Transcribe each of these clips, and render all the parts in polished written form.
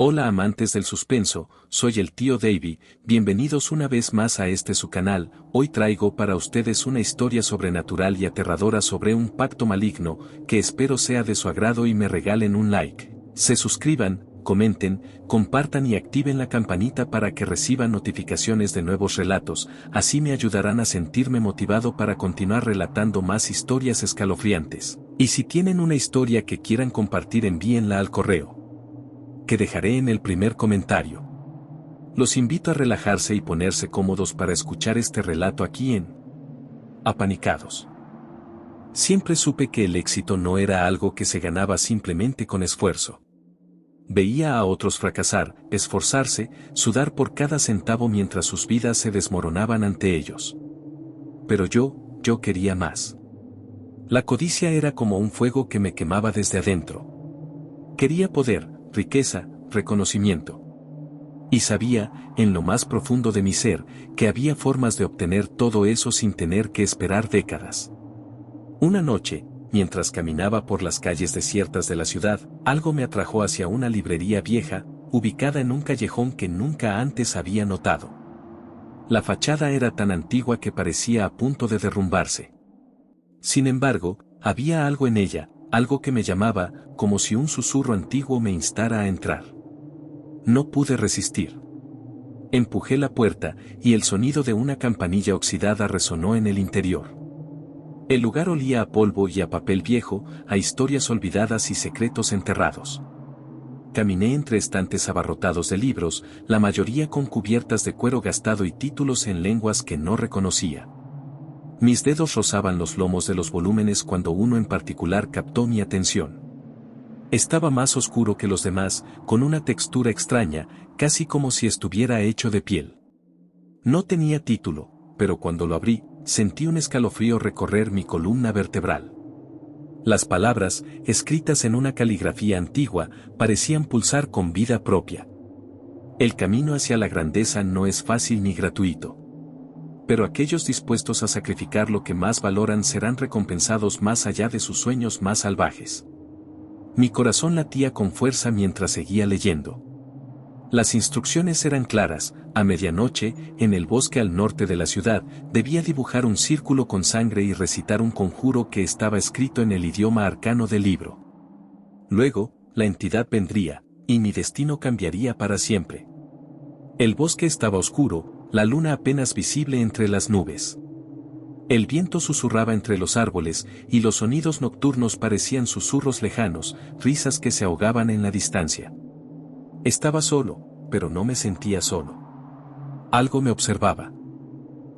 Hola amantes del suspenso, soy el tío Davey, bienvenidos una vez más a su canal. Hoy traigo para ustedes una historia sobrenatural y aterradora sobre un pacto maligno, que espero sea de su agrado y me regalen un like. Se suscriban, comenten, compartan y activen la campanita para que reciban notificaciones de nuevos relatos, así me ayudarán a sentirme motivado para continuar relatando más historias escalofriantes. Y si tienen una historia que quieran compartir, envíenla al correo que dejaré en el primer comentario. Los invito a relajarse y ponerse cómodos para escuchar este relato aquí en Apanicados. Siempre supe que el éxito no era algo que se ganaba simplemente con esfuerzo. Veía a otros fracasar, esforzarse, sudar por cada centavo mientras sus vidas se desmoronaban ante ellos. Pero yo quería más. La codicia era como un fuego que me quemaba desde adentro. Quería poder, riqueza, reconocimiento. Y sabía, en lo más profundo de mi ser, que había formas de obtener todo eso sin tener que esperar décadas. Una noche, mientras caminaba por las calles desiertas de la ciudad, algo me atrajo hacia una librería vieja, ubicada en un callejón que nunca antes había notado. La fachada era tan antigua que parecía a punto de derrumbarse. Sin embargo, había algo en ella, algo que me llamaba, como si un susurro antiguo me instara a entrar. No pude resistir. Empujé la puerta, y el sonido de una campanilla oxidada resonó en el interior. El lugar olía a polvo y a papel viejo, a historias olvidadas y secretos enterrados. Caminé entre estantes abarrotados de libros, la mayoría con cubiertas de cuero gastado y títulos en lenguas que no reconocía. Mis dedos rozaban los lomos de los volúmenes cuando uno en particular captó mi atención. Estaba más oscuro que los demás, con una textura extraña, casi como si estuviera hecho de piel. No tenía título, pero cuando lo abrí, sentí un escalofrío recorrer mi columna vertebral. Las palabras, escritas en una caligrafía antigua, parecían pulsar con vida propia. El camino hacia la grandeza no es fácil ni gratuito. Pero aquellos dispuestos a sacrificar lo que más valoran serán recompensados más allá de sus sueños más salvajes. Mi corazón latía con fuerza mientras seguía leyendo. Las instrucciones eran claras: a medianoche, en el bosque al norte de la ciudad, debía dibujar un círculo con sangre y recitar un conjuro que estaba escrito en el idioma arcano del libro. Luego, la entidad vendría, y mi destino cambiaría para siempre. El bosque estaba oscuro, la luna apenas visible entre las nubes. El viento susurraba entre los árboles, y los sonidos nocturnos parecían susurros lejanos, risas que se ahogaban en la distancia. Estaba solo, pero no me sentía solo. Algo me observaba.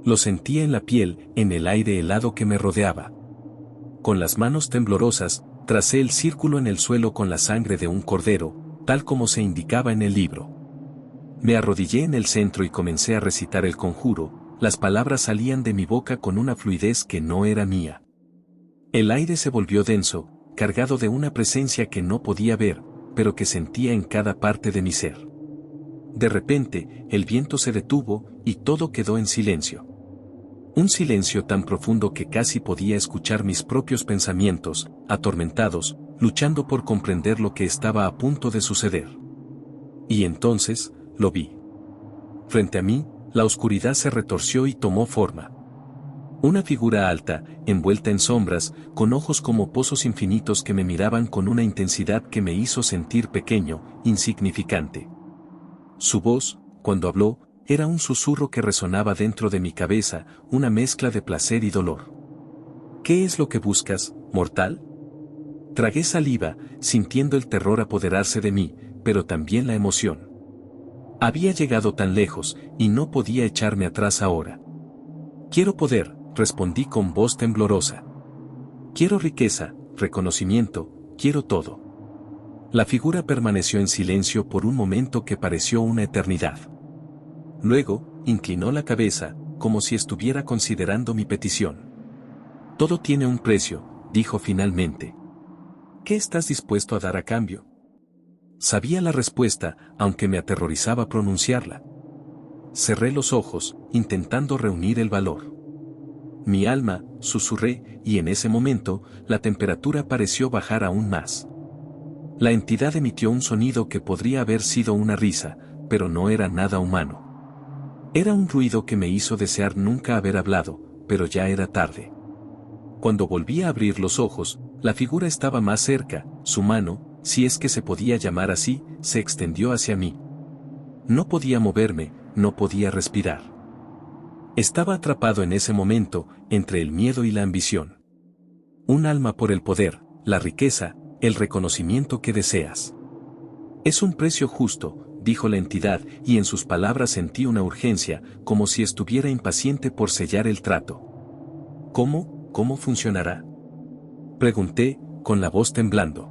Lo sentía en la piel, en el aire helado que me rodeaba. Con las manos temblorosas, tracé el círculo en el suelo con la sangre de un cordero, tal como se indicaba en el libro. Me arrodillé en el centro y comencé a recitar el conjuro. Las palabras salían de mi boca con una fluidez que no era mía. El aire se volvió denso, cargado de una presencia que no podía ver, pero que sentía en cada parte de mi ser. De repente, el viento se detuvo, y todo quedó en silencio. Un silencio tan profundo que casi podía escuchar mis propios pensamientos, atormentados, luchando por comprender lo que estaba a punto de suceder. Y entonces, lo vi. Frente a mí, la oscuridad se retorció y tomó forma. Una figura alta, envuelta en sombras, con ojos como pozos infinitos que me miraban con una intensidad que me hizo sentir pequeño, insignificante. Su voz, cuando habló, era un susurro que resonaba dentro de mi cabeza, una mezcla de placer y dolor. ¿Qué es lo que buscas, mortal? Tragué saliva, sintiendo el terror apoderarse de mí, pero también la emoción. Había llegado tan lejos, y no podía echarme atrás ahora. Quiero poder, respondí con voz temblorosa. Quiero riqueza, reconocimiento, quiero todo. La figura permaneció en silencio por un momento que pareció una eternidad. Luego, inclinó la cabeza, como si estuviera considerando mi petición. Todo tiene un precio, dijo finalmente. ¿Qué estás dispuesto a dar a cambio? Sabía la respuesta, aunque me aterrorizaba pronunciarla. Cerré los ojos, intentando reunir el valor. Mi alma, susurré, y en ese momento, la temperatura pareció bajar aún más. La entidad emitió un sonido que podría haber sido una risa, pero no era nada humano. Era un ruido que me hizo desear nunca haber hablado, pero ya era tarde. Cuando volví a abrir los ojos, la figura estaba más cerca, su mano, si es que se podía llamar así, se extendió hacia mí. No podía moverme, no podía respirar. Estaba atrapado en ese momento, entre el miedo y la ambición. Un alma por el poder, la riqueza, el reconocimiento que deseas. Es un precio justo, dijo la entidad, y en sus palabras sentí una urgencia, como si estuviera impaciente por sellar el trato. ¿Cómo funcionará?, pregunté, con la voz temblando.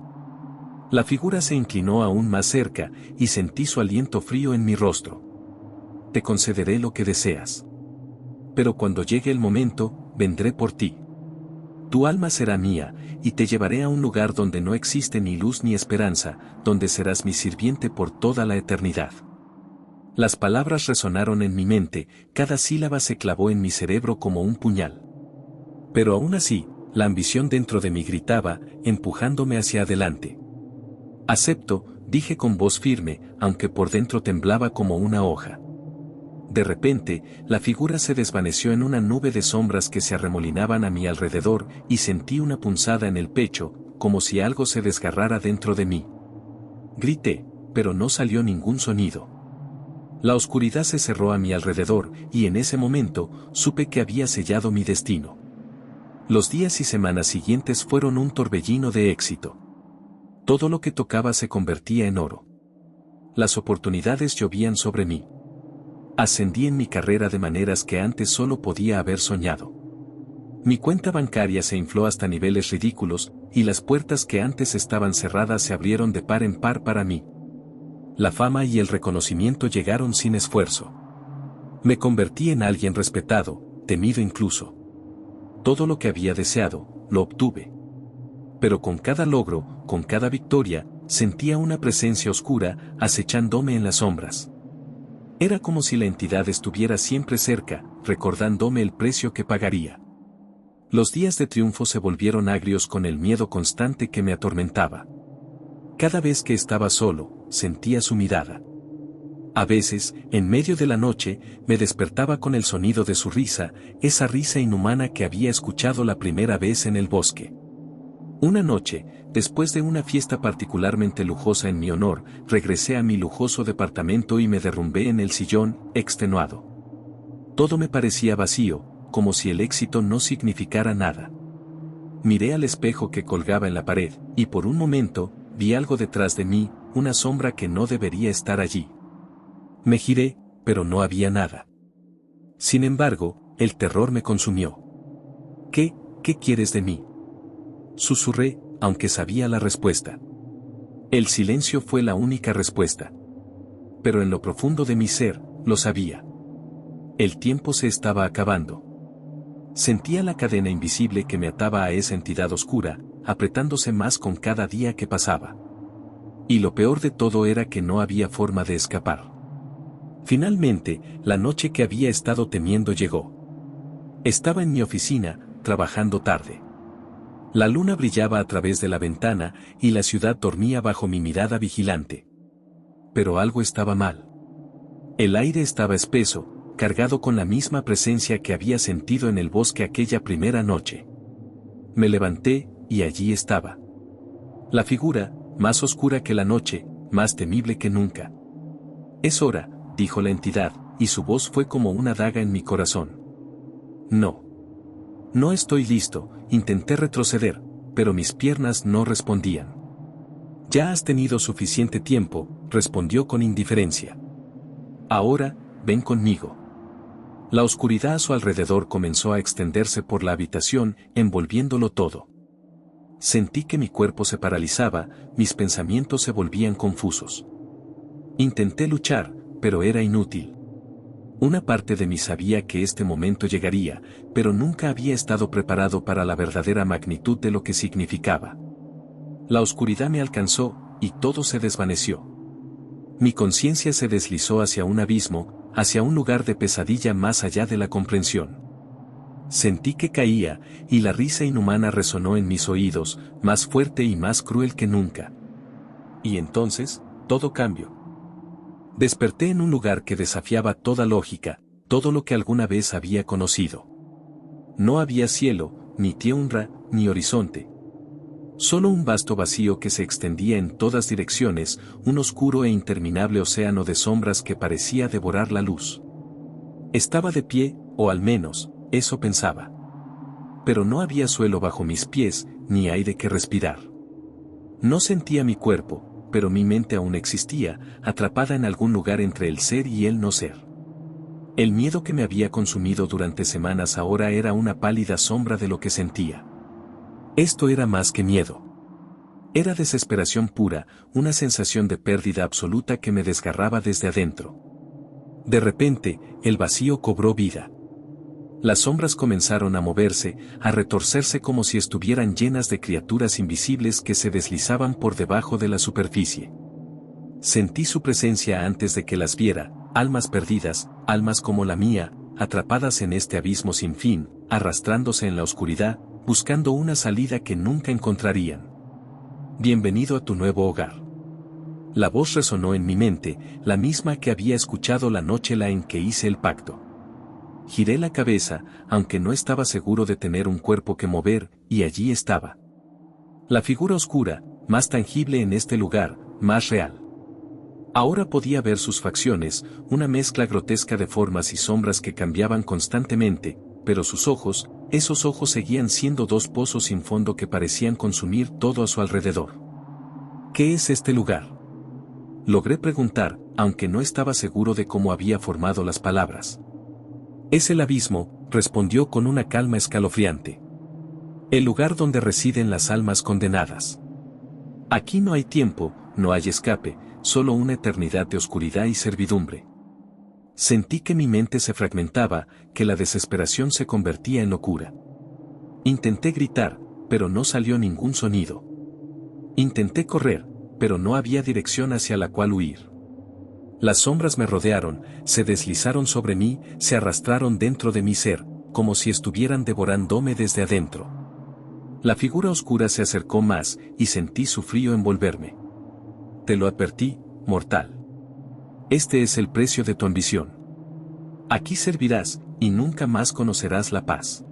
La figura se inclinó aún más cerca, y sentí su aliento frío en mi rostro. Te concederé lo que deseas. Pero cuando llegue el momento, vendré por ti. Tu alma será mía, y te llevaré a un lugar donde no existe ni luz ni esperanza, donde serás mi sirviente por toda la eternidad. Las palabras resonaron en mi mente, cada sílaba se clavó en mi cerebro como un puñal. Pero aún así, la ambición dentro de mí gritaba, empujándome hacia adelante. Acepto, dije con voz firme, aunque por dentro temblaba como una hoja. De repente, la figura se desvaneció en una nube de sombras que se arremolinaban a mi alrededor, y sentí una punzada en el pecho, como si algo se desgarrara dentro de mí. Grité, pero no salió ningún sonido. La oscuridad se cerró a mi alrededor, y en ese momento, supe que había sellado mi destino. Los días y semanas siguientes fueron un torbellino de éxito. Todo lo que tocaba se convertía en oro. Las oportunidades llovían sobre mí. Ascendí en mi carrera de maneras que antes solo podía haber soñado. Mi cuenta bancaria se infló hasta niveles ridículos, y las puertas que antes estaban cerradas se abrieron de par en par para mí. La fama y el reconocimiento llegaron sin esfuerzo. Me convertí en alguien respetado, temido incluso. Todo lo que había deseado, lo obtuve. Pero con cada logro, con cada victoria, sentía una presencia oscura, acechándome en las sombras. Era como si la entidad estuviera siempre cerca, recordándome el precio que pagaría. Los días de triunfo se volvieron agrios con el miedo constante que me atormentaba. Cada vez que estaba solo, sentía su mirada. A veces, en medio de la noche, me despertaba con el sonido de su risa, esa risa inhumana que había escuchado la primera vez en el bosque. Una noche, después de una fiesta particularmente lujosa en mi honor, regresé a mi lujoso departamento y me derrumbé en el sillón, extenuado. Todo me parecía vacío, como si el éxito no significara nada. Miré al espejo que colgaba en la pared, y por un momento, vi algo detrás de mí, una sombra que no debería estar allí. Me giré, pero no había nada. Sin embargo, el terror me consumió. ¿Qué quieres de mí?, susurré, aunque sabía la respuesta. El silencio fue la única respuesta. Pero en lo profundo de mi ser, lo sabía. El tiempo se estaba acabando. Sentía la cadena invisible que me ataba a esa entidad oscura, apretándose más con cada día que pasaba. Y lo peor de todo era que no había forma de escapar. Finalmente, la noche que había estado temiendo llegó. Estaba en mi oficina, trabajando tarde. La luna brillaba a través de la ventana, y la ciudad dormía bajo mi mirada vigilante. Pero algo estaba mal. El aire estaba espeso, cargado con la misma presencia que había sentido en el bosque aquella primera noche. Me levanté, y allí estaba. La figura, más oscura que la noche, más temible que nunca. Es hora, dijo la entidad, y su voz fue como una daga en mi corazón. No estoy listo, intenté retroceder, pero mis piernas no respondían. Ya has tenido suficiente tiempo, respondió con indiferencia. Ahora, ven conmigo. La oscuridad a su alrededor comenzó a extenderse por la habitación, envolviéndolo todo. Sentí que mi cuerpo se paralizaba, mis pensamientos se volvían confusos. Intenté luchar, pero era inútil. Una parte de mí sabía que este momento llegaría, pero nunca había estado preparado para la verdadera magnitud de lo que significaba. La oscuridad me alcanzó, y todo se desvaneció. Mi conciencia se deslizó hacia un abismo, hacia un lugar de pesadilla más allá de la comprensión. Sentí que caía, y la risa inhumana resonó en mis oídos, más fuerte y más cruel que nunca. Y entonces, todo cambió. Desperté en un lugar que desafiaba toda lógica, todo lo que alguna vez había conocido. No había cielo, ni tierra, ni horizonte. Solo un vasto vacío que se extendía en todas direcciones, un oscuro e interminable océano de sombras que parecía devorar la luz. Estaba de pie, o al menos, eso pensaba. Pero no había suelo bajo mis pies, ni aire que respirar. No sentía mi cuerpo, pero mi mente aún existía, atrapada en algún lugar entre el ser y el no ser. El miedo que me había consumido durante semanas ahora era una pálida sombra de lo que sentía. Esto era más que miedo. Era desesperación pura, una sensación de pérdida absoluta que me desgarraba desde adentro. De repente, el vacío cobró vida. Las sombras comenzaron a moverse, a retorcerse como si estuvieran llenas de criaturas invisibles que se deslizaban por debajo de la superficie. Sentí su presencia antes de que las viera, almas perdidas, almas como la mía, atrapadas en este abismo sin fin, arrastrándose en la oscuridad, buscando una salida que nunca encontrarían. Bienvenido a tu nuevo hogar. La voz resonó en mi mente, la misma que había escuchado la noche en que hice el pacto. Giré la cabeza, aunque no estaba seguro de tener un cuerpo que mover, y allí estaba. La figura oscura, más tangible en este lugar, más real. Ahora podía ver sus facciones, una mezcla grotesca de formas y sombras que cambiaban constantemente, pero sus ojos, esos ojos seguían siendo dos pozos sin fondo que parecían consumir todo a su alrededor. ¿Qué es este lugar? Logré preguntar, aunque no estaba seguro de cómo había formado las palabras. Es el abismo, respondió con una calma escalofriante. El lugar donde residen las almas condenadas. Aquí no hay tiempo, no hay escape, solo una eternidad de oscuridad y servidumbre. Sentí que mi mente se fragmentaba, que la desesperación se convertía en locura. Intenté gritar, pero no salió ningún sonido. Intenté correr, pero no había dirección hacia la cual huir. Las sombras me rodearon, se deslizaron sobre mí, se arrastraron dentro de mi ser, como si estuvieran devorándome desde adentro. La figura oscura se acercó más, y sentí su frío envolverme. Te lo advertí, mortal. Este es el precio de tu ambición. Aquí servirás, y nunca más conocerás la paz.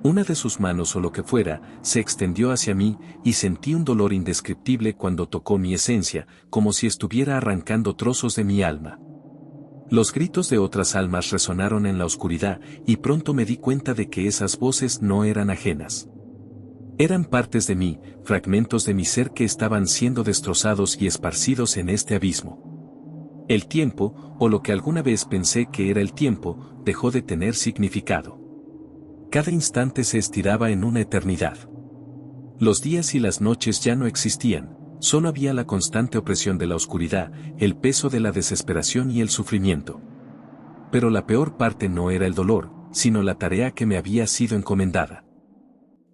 Una de sus manos o lo que fuera, se extendió hacia mí, y sentí un dolor indescriptible cuando tocó mi esencia, como si estuviera arrancando trozos de mi alma. Los gritos de otras almas resonaron en la oscuridad, y pronto me di cuenta de que esas voces no eran ajenas. Eran partes de mí, fragmentos de mi ser que estaban siendo destrozados y esparcidos en este abismo. El tiempo, o lo que alguna vez pensé que era el tiempo, dejó de tener significado. Cada instante se estiraba en una eternidad. Los días y las noches ya no existían, solo había la constante opresión de la oscuridad, el peso de la desesperación y el sufrimiento. Pero la peor parte no era el dolor, sino la tarea que me había sido encomendada.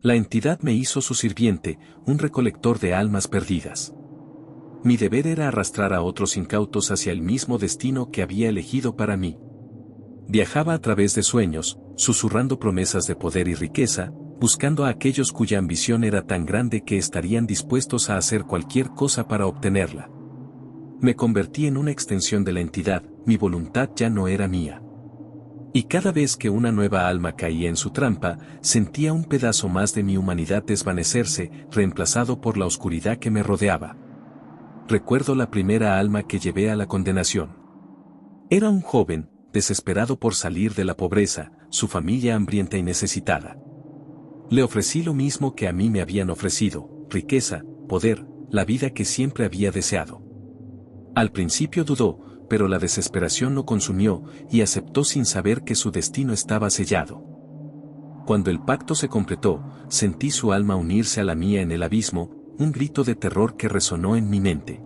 La entidad me hizo su sirviente, un recolector de almas perdidas. Mi deber era arrastrar a otros incautos hacia el mismo destino que había elegido para mí. Viajaba a través de sueños, susurrando promesas de poder y riqueza, buscando a aquellos cuya ambición era tan grande que estarían dispuestos a hacer cualquier cosa para obtenerla. Me convertí en una extensión de la entidad, mi voluntad ya no era mía. Y cada vez que una nueva alma caía en su trampa, sentía un pedazo más de mi humanidad desvanecerse, reemplazado por la oscuridad que me rodeaba. Recuerdo la primera alma que llevé a la condenación. Era un joven, desesperado por salir de la pobreza, su familia hambrienta y necesitada. Le ofrecí lo mismo que a mí me habían ofrecido, riqueza, poder, la vida que siempre había deseado. Al principio dudó, pero la desesperación lo consumió, y aceptó sin saber que su destino estaba sellado. Cuando el pacto se completó, sentí su alma unirse a la mía en el abismo, un grito de terror que resonó en mi mente.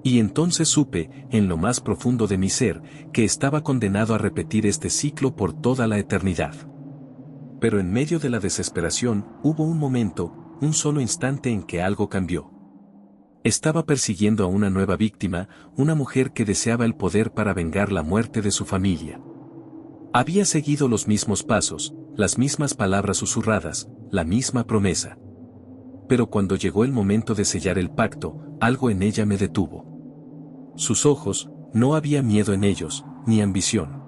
Y entonces supe, en lo más profundo de mi ser, que estaba condenado a repetir este ciclo por toda la eternidad. Pero en medio de la desesperación, hubo un momento, un solo instante en que algo cambió. Estaba persiguiendo a una nueva víctima, una mujer que deseaba el poder para vengar la muerte de su familia. Había seguido los mismos pasos, las mismas palabras susurradas, la misma promesa. Pero cuando llegó el momento de sellar el pacto, algo en ella me detuvo. Sus ojos, no había miedo en ellos, ni ambición.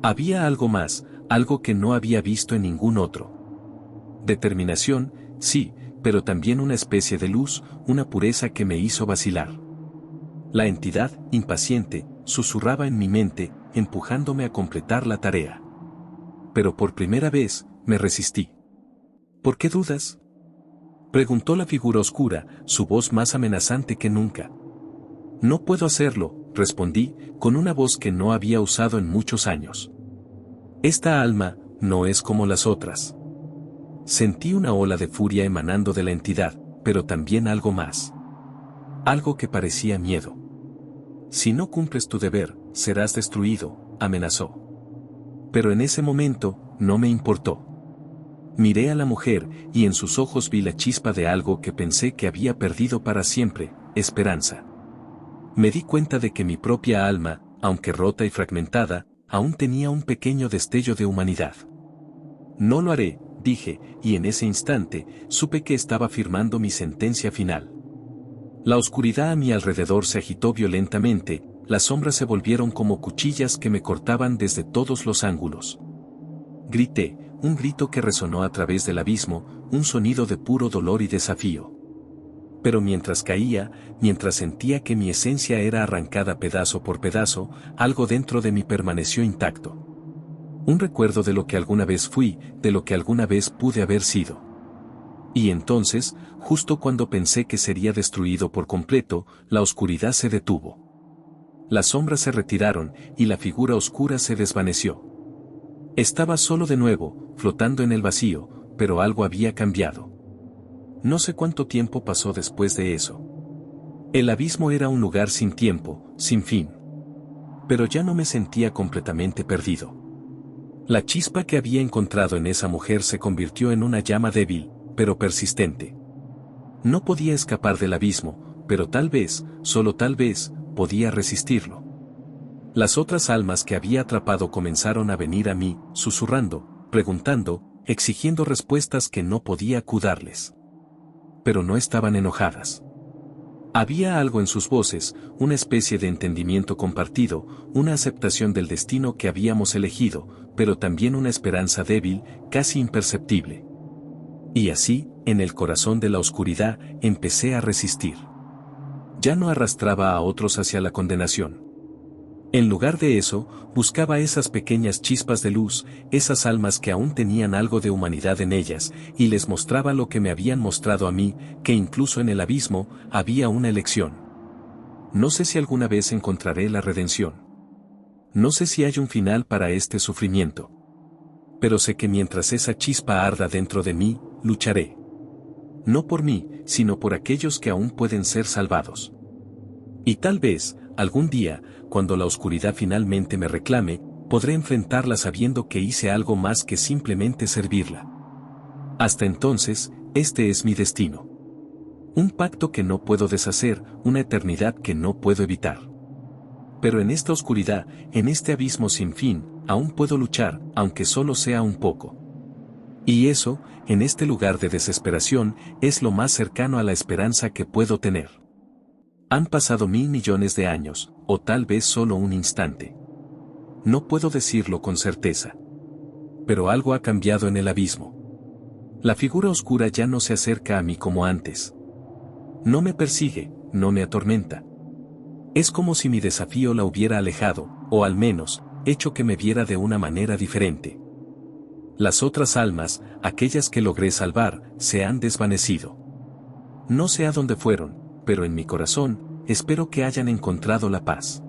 Había algo más, algo que no había visto en ningún otro. Determinación, sí, pero también una especie de luz, una pureza que me hizo vacilar. La entidad, impaciente, susurraba en mi mente, empujándome a completar la tarea. Pero por primera vez, me resistí. ¿Por qué dudas?, preguntó la figura oscura, su voz más amenazante que nunca. No puedo hacerlo, respondí, con una voz que no había usado en muchos años. Esta alma, no es como las otras. Sentí una ola de furia emanando de la entidad, pero también algo más. Algo que parecía miedo. Si no cumples tu deber, serás destruido, amenazó. Pero en ese momento, no me importó. Miré a la mujer, y en sus ojos vi la chispa de algo que pensé que había perdido para siempre, esperanza. Me di cuenta de que mi propia alma, aunque rota y fragmentada, aún tenía un pequeño destello de humanidad. No lo haré, dije, y en ese instante, supe que estaba firmando mi sentencia final. La oscuridad a mi alrededor se agitó violentamente, las sombras se volvieron como cuchillas que me cortaban desde todos los ángulos. Grité, un grito que resonó a través del abismo, un sonido de puro dolor y desafío. Pero mientras caía, mientras sentía que mi esencia era arrancada pedazo por pedazo, algo dentro de mí permaneció intacto. Un recuerdo de lo que alguna vez fui, de lo que alguna vez pude haber sido. Y entonces, justo cuando pensé que sería destruido por completo, la oscuridad se detuvo. Las sombras se retiraron, y la figura oscura se desvaneció. Estaba solo de nuevo, flotando en el vacío, pero algo había cambiado. No sé cuánto tiempo pasó después de eso. El abismo era un lugar sin tiempo, sin fin. Pero ya no me sentía completamente perdido. La chispa que había encontrado en esa mujer se convirtió en una llama débil, pero persistente. No podía escapar del abismo, pero tal vez, solo tal vez, podía resistirlo. Las otras almas que había atrapado comenzaron a venir a mí, susurrando, preguntando, exigiendo respuestas que no podía acudarles. Pero no estaban enojadas. Había algo en sus voces, una especie de entendimiento compartido, una aceptación del destino que habíamos elegido, pero también una esperanza débil, casi imperceptible. Y así, en el corazón de la oscuridad, empecé a resistir. Ya no arrastraba a otros hacia la condenación. En lugar de eso, buscaba esas pequeñas chispas de luz, esas almas que aún tenían algo de humanidad en ellas, y les mostraba lo que me habían mostrado a mí, que incluso en el abismo, había una elección. No sé si alguna vez encontraré la redención. No sé si hay un final para este sufrimiento. Pero sé que mientras esa chispa arda dentro de mí, lucharé. No por mí, sino por aquellos que aún pueden ser salvados. Y tal vez, algún día, cuando la oscuridad finalmente me reclame, podré enfrentarla sabiendo que hice algo más que simplemente servirla. Hasta entonces, este es mi destino. Un pacto que no puedo deshacer, una eternidad que no puedo evitar. Pero en esta oscuridad, en este abismo sin fin, aún puedo luchar, aunque solo sea un poco. Y eso, en este lugar de desesperación, es lo más cercano a la esperanza que puedo tener. Han pasado 1000 millones de años, o tal vez solo un instante. No puedo decirlo con certeza. Pero algo ha cambiado en el abismo. La figura oscura ya no se acerca a mí como antes. No me persigue, no me atormenta. Es como si mi desafío la hubiera alejado, o al menos, hecho que me viera de una manera diferente. Las otras almas, aquellas que logré salvar, se han desvanecido. No sé a dónde fueron, pero en mi corazón, espero que hayan encontrado la paz.